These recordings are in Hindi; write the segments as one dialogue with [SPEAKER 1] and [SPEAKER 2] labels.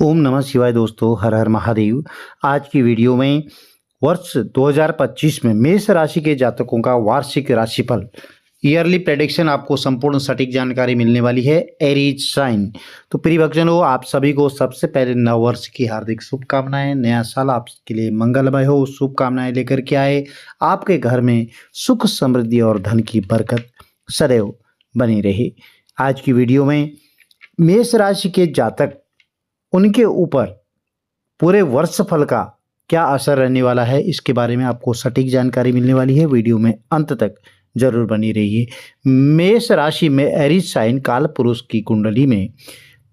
[SPEAKER 1] ओम नमः शिवाय दोस्तों, हर हर महादेव। आज की वीडियो में वर्ष 2025 में मेष राशि के जातकों का वार्षिक राशिफल ईयरली प्रेडिक्शन आपको संपूर्ण सटीक जानकारी मिलने वाली है। Aries sign. तो प्रिय भक्तजनों, आप सभी को सबसे पहले नव वर्ष की हार्दिक शुभकामनाएं। नया साल आपके लिए मंगलमय हो, शुभकामनाएं लेकर के आए। आपके घर में सुख समृद्धि और धन की बरकत सदैव बनी रहे। आज की वीडियो में मेष राशि के जातक, उनके ऊपर पूरे वर्ष फल का क्या असर रहने वाला है, इसके बारे में आपको सटीक जानकारी मिलने वाली है। वीडियो में अंत तक जरूर बनी रहिए। मेष राशि में एरीज साइन काल पुरुष की कुंडली में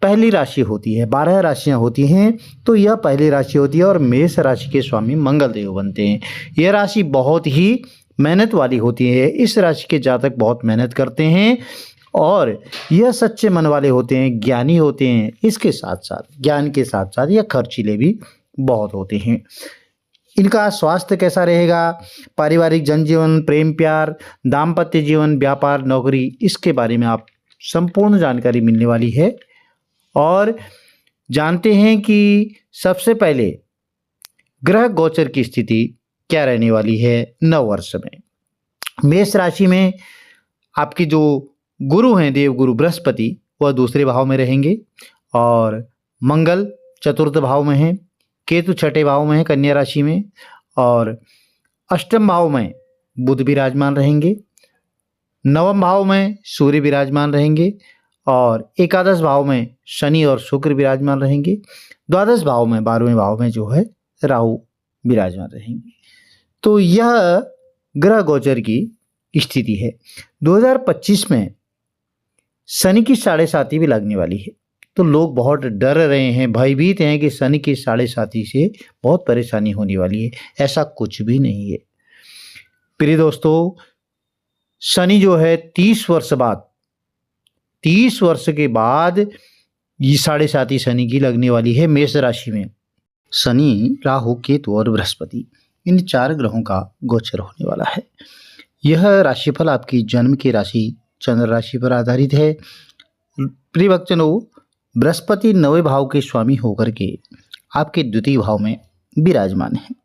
[SPEAKER 1] पहली राशि होती है। 12 राशियां होती हैं, तो यह पहली राशि होती है और मेष राशि के स्वामी मंगल देव बनते हैं। यह राशि बहुत ही मेहनत वाली होती है। इस राशि के जातक बहुत मेहनत करते हैं और यह सच्चे मन वाले होते हैं, ज्ञानी होते हैं। इसके साथ साथ ज्ञान के साथ साथ यह खर्चीले भी बहुत होते हैं। इनका स्वास्थ्य कैसा रहेगा, पारिवारिक जनजीवन, प्रेम प्यार, दाम्पत्य जीवन, व्यापार, नौकरी, इसके बारे में आप संपूर्ण जानकारी मिलने वाली है। और जानते हैं कि सबसे पहले ग्रह गोचर की स्थिति क्या रहने वाली है नव वर्ष में। मेष राशि में आपके जो गुरु हैं, देव गुरु बृहस्पति, वह दूसरे भाव में रहेंगे और मंगल चतुर्थ भाव में है, केतु छठे भाव में है कन्या राशि में, और अष्टम भाव में बुध विराजमान रहेंगे, नवम भाव में सूर्य विराजमान रहेंगे और एकादश भाव में शनि और शुक्र विराजमान रहेंगे। द्वादश भाव में 12वें भाव में जो है राहु विराजमान रहेंगे। तो यह ग्रह गोचर की स्थिति है। 2025 में शनि की 7.5 भी लगने वाली है, तो लोग बहुत डर रहे हैं, भयभीत हैं कि शनि की 7.5 से बहुत परेशानी होने वाली है। ऐसा कुछ भी नहीं है प्रिय दोस्तों। शनि जो है 30 वर्ष के बाद ये 7.5 शनि की लगने वाली है मेष राशि में। शनि, राहु, केतु और बृहस्पति, इन 4 ग्रहों का गोचर होने वाला है। यह राशिफल आपकी जन्म की राशि चंद्र राशि पर आधारित है। प्रिय भक्तजनों, बृहस्पति 9वें भाव के स्वामी होकर के आपके द्वितीय भाव में विराजमान है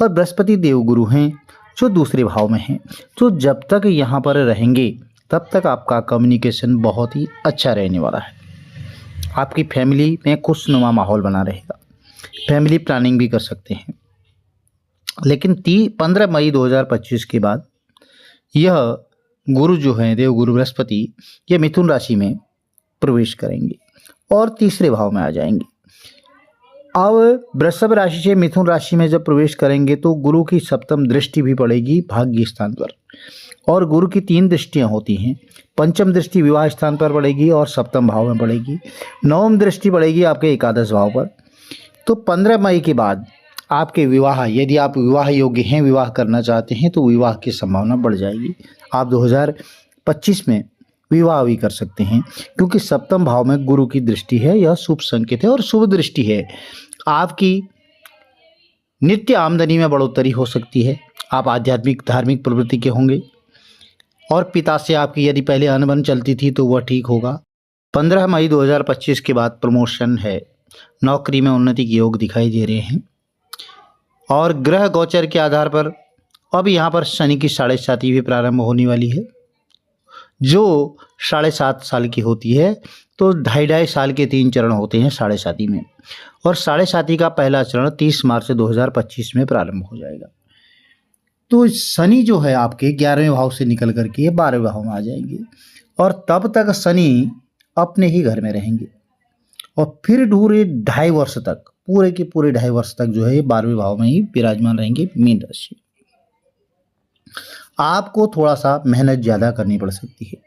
[SPEAKER 1] और बृहस्पति देवगुरु हैं जो दूसरे भाव में हैं। तो जब तक यहाँ पर रहेंगे तब तक आपका कम्युनिकेशन बहुत ही अच्छा रहने वाला है। आपकी फैमिली में खुशनुमा माहौल बना रहेगा। फैमिली प्लानिंग भी कर सकते हैं। लेकिन 15 मई 2025 के बाद यह गुरु जो हैं, देवगुरु बृहस्पति, ये मिथुन राशि में प्रवेश करेंगे और तीसरे भाव में आ जाएंगे। अब वृषभ राशि से मिथुन राशि में जब प्रवेश करेंगे तो गुरु की 7वीं दृष्टि भी पड़ेगी भाग्य स्थान पर, और गुरु की 3 दृष्टियां होती हैं। 5वीं दृष्टि विवाह स्थान पर पड़ेगी और 7वें भाव में पड़ेगी। 9वीं दृष्टि पड़ेगी आपके एकादश भाव पर। तो 15 मई के बाद आपके विवाह, यदि आप विवाह योग्य हैं, विवाह करना चाहते हैं, तो विवाह की संभावना बढ़ जाएगी। आप 2025 में विवाह भी कर सकते हैं क्योंकि 7वें भाव में गुरु की दृष्टि है। यह शुभ संकेत है और शुभ दृष्टि है। आपकी नित्य आमदनी में बढ़ोतरी हो सकती है। आप आध्यात्मिक धार्मिक प्रवृत्ति के होंगे और पिता से आपकी यदि पहले अनबन चलती थी तो वह ठीक होगा। 15 मई 2025 के बाद प्रमोशन है, नौकरी में उन्नति के योग दिखाई दे रहे हैं। और ग्रह गोचर के आधार पर अब यहाँ पर शनि की 7.5 भी प्रारंभ होने वाली है, जो 7.5 साल की होती है। तो 2.5 साल के 3 चरण होते हैं 7.5 में, और 7.5 का पहला चरण 30 मार्च 2025 में प्रारंभ हो जाएगा। तो शनि जो है आपके 11वें भाव से निकल करके 12वें भाव में आ जाएंगे और तब तक शनि अपने ही घर में रहेंगे और फिर पूरे 2.5 वर्ष तक, पूरे के पूरे 2.5 वर्ष तक जो है ये 12वें भाव में ही विराजमान रहेंगे मीन राशि। आपको थोड़ा सा मेहनत ज़्यादा करनी पड़ सकती है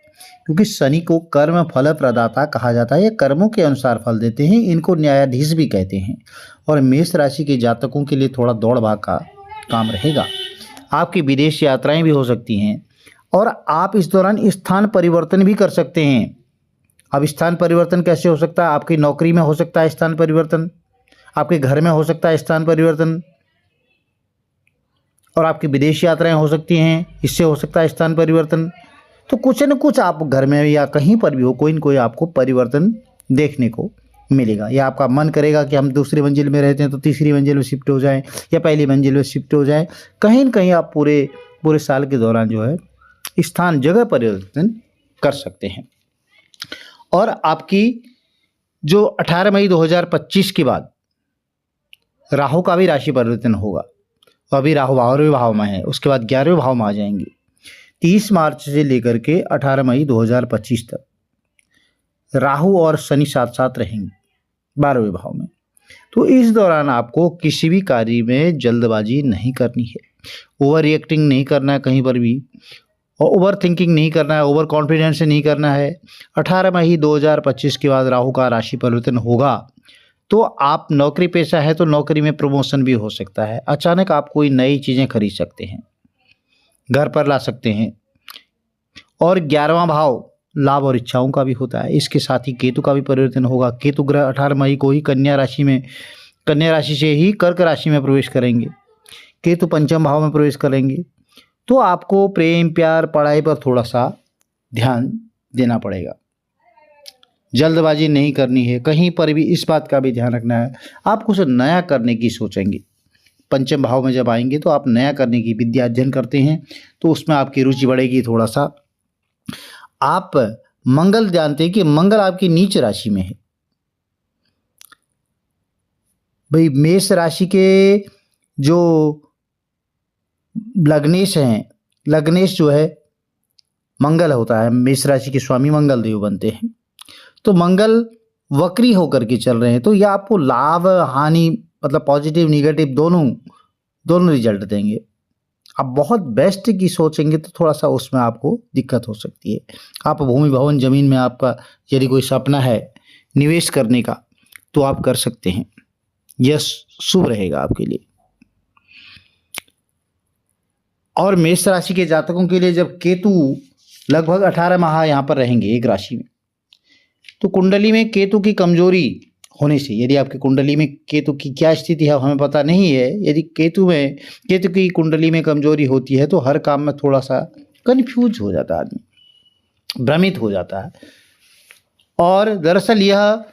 [SPEAKER 1] क्योंकि शनि को कर्म फल प्रदाता कहा जाता है। ये कर्मों के अनुसार फल देते हैं, इनको न्यायाधीश भी कहते हैं। और मेष राशि के जातकों के लिए थोड़ा दौड़ भाग का काम रहेगा। आपकी विदेश यात्राएं भी हो सकती हैं और आप इस दौरान स्थान परिवर्तन भी कर सकते हैं। अब स्थान परिवर्तन कैसे हो सकता है? आपकी नौकरी में हो सकता है स्थान परिवर्तन, आपके घर में हो सकता है स्थान परिवर्तन, और आपकी विदेश यात्राएं हो सकती हैं, इससे हो सकता है स्थान परिवर्तन। तो कुछ न कुछ आप घर में या कहीं पर भी हो, कोई न कोई आपको परिवर्तन देखने को मिलेगा, या आपका मन करेगा कि हम दूसरी मंजिल में रहते हैं तो तीसरी मंजिल में शिफ्ट हो जाएं या पहली मंजिल में शिफ्ट हो जाएं। कहीं न कहीं आप पूरे पूरे साल के दौरान जो है स्थान जगह परिवर्तन कर सकते हैं। और आपकी जो 18 मई 2025 के बाद राहु का भी राशि परिवर्तन होगा। तो अभी राहु 12वें भाव में है, उसके बाद 11वें भाव में आ जाएंगे। 30 मार्च से लेकर के 18 मई 2025 तक राहु और शनि साथ साथ रहेंगे 12वें भाव में। तो इस दौरान आपको किसी भी कार्य में जल्दबाजी नहीं करनी है, ओवर रिएक्टिंग नहीं करना है कहीं पर भी, और ओवर थिंकिंग नहीं करना है, ओवर कॉन्फिडेंस नहीं करना है। 18 मई 2025 के बाद राहु का राशि परिवर्तन होगा तो आप नौकरी पेशा है तो नौकरी में प्रमोशन भी हो सकता है। अचानक आप कोई नई चीज़ें खरीद सकते हैं, घर पर ला सकते हैं। और 11वां भाव लाभ और इच्छाओं का भी होता है। इसके साथ ही केतु का भी परिवर्तन होगा। केतु ग्रह 18 मई को ही कन्या राशि से ही कर्क राशि में प्रवेश करेंगे। केतु पंचम भाव में प्रवेश करेंगे। तो आपको प्रेम प्यार पढ़ाई पर थोड़ा सा ध्यान देना पड़ेगा, जल्दबाजी नहीं करनी है। कहीं पर भी इस बात का भी ध्यान रखना है, आप कुछ नया करने की सोचेंगे। पंचम भाव में जब आएंगे तो आप नया करने की विद्या अध्ययन करते हैं तो उसमें आपकी रुचि बढ़ेगी थोड़ा सा। आप मंगल जानते हैं कि मंगल आपकी नीच राशि में है। भाई मेष राशि के जो लग्नेश हैं, लग्नेश जो है मंगल होता है, मेष राशि के स्वामी मंगल देव बनते हैं। तो मंगल वक्री होकर के चल रहे हैं, तो यह आपको लाभ हानि मतलब पॉजिटिव निगेटिव दोनों रिजल्ट देंगे। आप बहुत बेस्ट की सोचेंगे तो थोड़ा सा उसमें आपको दिक्कत हो सकती है। आप भूमि भवन जमीन में आपका यदि कोई सपना है निवेश करने का तो आप कर सकते हैं, यह शुभ रहेगा आपके लिए। और मेष राशि के जातकों के लिए जब केतु लगभग 18 माह यहाँ पर रहेंगे एक राशि में, तो कुंडली में केतु की कमजोरी होने से, यदि आपकी कुंडली में केतु की क्या स्थिति है हमें पता नहीं है, यदि केतु की कुंडली में कमजोरी होती है तो हर काम में थोड़ा सा कंफ्यूज हो जाता है आदमी, भ्रमित हो जाता है। और दरअसल यह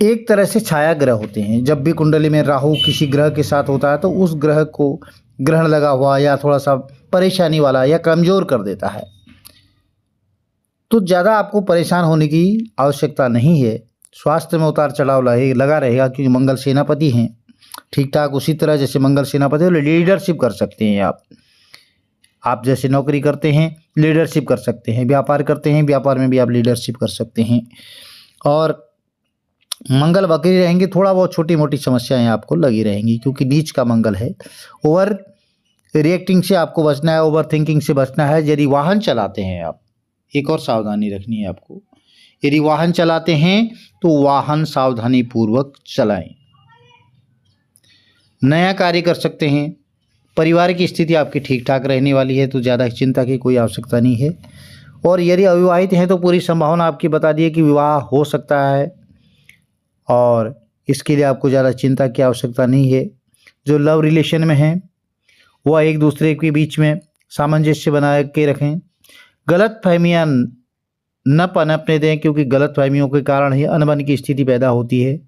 [SPEAKER 1] एक तरह से छाया ग्रह होते हैं। जब भी कुंडली में राहु किसी ग्रह के साथ होता है तो उस ग्रह को ग्रहण लगा हुआ या थोड़ा सा परेशानी वाला या कमज़ोर कर देता है। तो ज़्यादा आपको परेशान होने की आवश्यकता नहीं है। स्वास्थ्य में उतार चढ़ाव लगा रहेगा क्योंकि मंगल सेनापति हैं ठीक ठाक। उसी तरह जैसे मंगल सेनापति लीडरशिप कर सकते हैं आप जैसे नौकरी करते हैं लीडरशिप कर सकते हैं, व्यापार करते हैं व्यापार में भी आप लीडरशिप कर सकते हैं। और मंगल वक्री रहेंगे, थोड़ा बहुत छोटी मोटी समस्याएं आपको लगी रहेंगी क्योंकि नीच का मंगल है। ओवर रिएक्टिंग से आपको बचना है, ओवर थिंकिंग से बचना है। यदि वाहन चलाते हैं आप, एक और सावधानी रखनी है आपको, यदि वाहन चलाते हैं तो वाहन सावधानी पूर्वक चलाएं। नया कार्य कर सकते हैं। परिवार की स्थिति आपकी ठीक ठाक रहने वाली है तो ज़्यादा चिंता की कोई आवश्यकता नहीं है। और यदि अविवाहित हैं तो पूरी संभावना आपकी बता दी है कि विवाह हो सकता है और इसके लिए आपको ज़्यादा चिंता की आवश्यकता नहीं है। जो लव रिलेशन में हैं वह एक दूसरे के बीच में सामंजस्य बना के रखें। गलत फहमियाँ न पनपने दें क्योंकि गलत फहमियों के कारण ही अनबन की स्थिति पैदा होती है।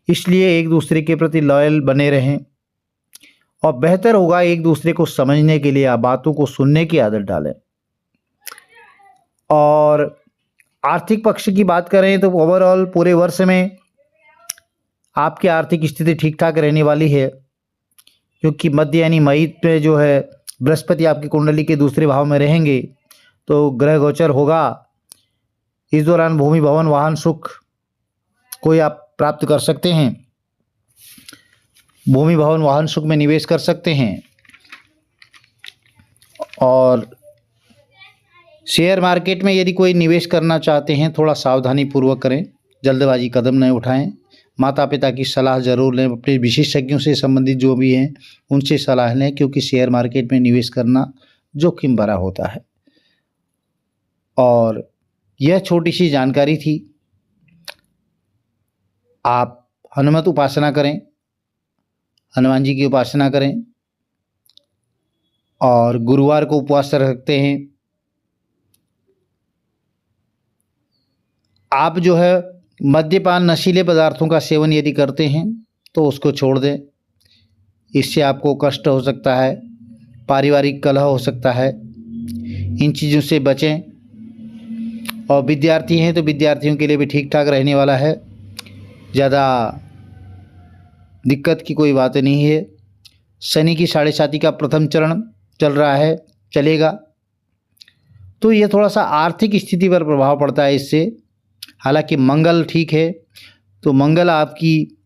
[SPEAKER 1] इसलिए एक दूसरे के प्रति लॉयल बने रहें और बेहतर होगा एक दूसरे को समझने के लिए आप बातों को सुनने की आदत डालें। और आर्थिक पक्ष की बात करें तो ओवरऑल पूरे वर्ष में आपकी आर्थिक स्थिति ठीक ठाक रहने वाली है क्योंकि मध्य यानी मई में जो है बृहस्पति आपकी कुंडली के दूसरे भाव में रहेंगे तो ग्रह गोचर होगा। इस दौरान भूमि भवन वाहन सुख कोई आप प्राप्त कर सकते हैं। भूमि भवन वाहन सुख में निवेश कर सकते हैं। और शेयर मार्केट में यदि कोई निवेश करना चाहते हैं थोड़ा सावधानी पूर्वक करें, जल्दबाजी कदम न उठाएं। माता पिता की सलाह ज़रूर लें, अपने विशेषज्ञों से संबंधित जो भी हैं उनसे सलाह लें क्योंकि शेयर मार्केट में निवेश करना जोखिम भरा होता है। और यह छोटी सी जानकारी थी। आप हनुमत उपासना करें, हनुमान जी की उपासना करें और गुरुवार को उपवास रखते हैं आप जो है मद्यपान, नशीले पदार्थों का सेवन यदि करते हैं तो उसको छोड़ दें। इससे आपको कष्ट हो सकता है, पारिवारिक कलह हो सकता है, इन चीज़ों से बचें। और विद्यार्थी हैं तो विद्यार्थियों के लिए भी ठीक ठाक रहने वाला है, ज़्यादा दिक्कत की कोई बात नहीं है। शनि की साढ़े साती का प्रथम चरण चल रहा है, चलेगा, तो ये थोड़ा सा आर्थिक स्थिति पर प्रभाव पड़ता है इससे। हालांकि मंगल ठीक है, तो मंगल आपकी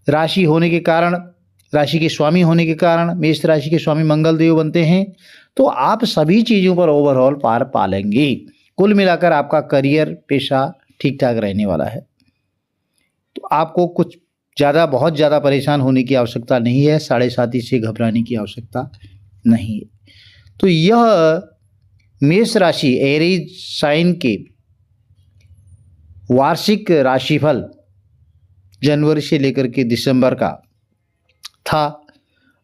[SPEAKER 1] राशि होने के कारण, राशि के स्वामी होने के कारण, मेष राशि के स्वामी मंगल देव बनते हैं, तो आप सभी चीज़ों पर ओवरऑल पार पा लेंगे। कुल मिलाकर आपका करियर, पेशा ठीक ठाक रहने वाला है। तो आपको कुछ ज़्यादा, बहुत ज़्यादा परेशान होने की आवश्यकता नहीं है, साढ़े साती से घबराने की आवश्यकता नहीं है। तो यह मेष राशि एरीज साइन के वार्षिक राशिफल जनवरी से लेकर के दिसंबर का था।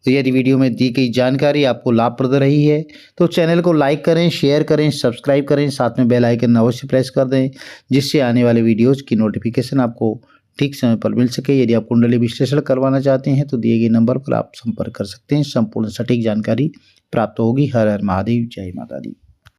[SPEAKER 1] यदि वीडियो में दी गई जानकारी आपको लाभप्रद रही है तो चैनल को लाइक करें, शेयर करें, सब्सक्राइब करें, साथ में बेल आइकन अवश्य प्रेस कर दें, जिससे आने वाले वीडियोज़ की नोटिफिकेशन आपको ठीक समय पर मिल सके। यदि आप कुंडली विश्लेषण करवाना चाहते हैं तो दिए गए नंबर पर आप संपर्क कर सकते हैं, संपूर्ण सटीक जानकारी प्राप्त होगी। हर हर महादेव, जय माता दी।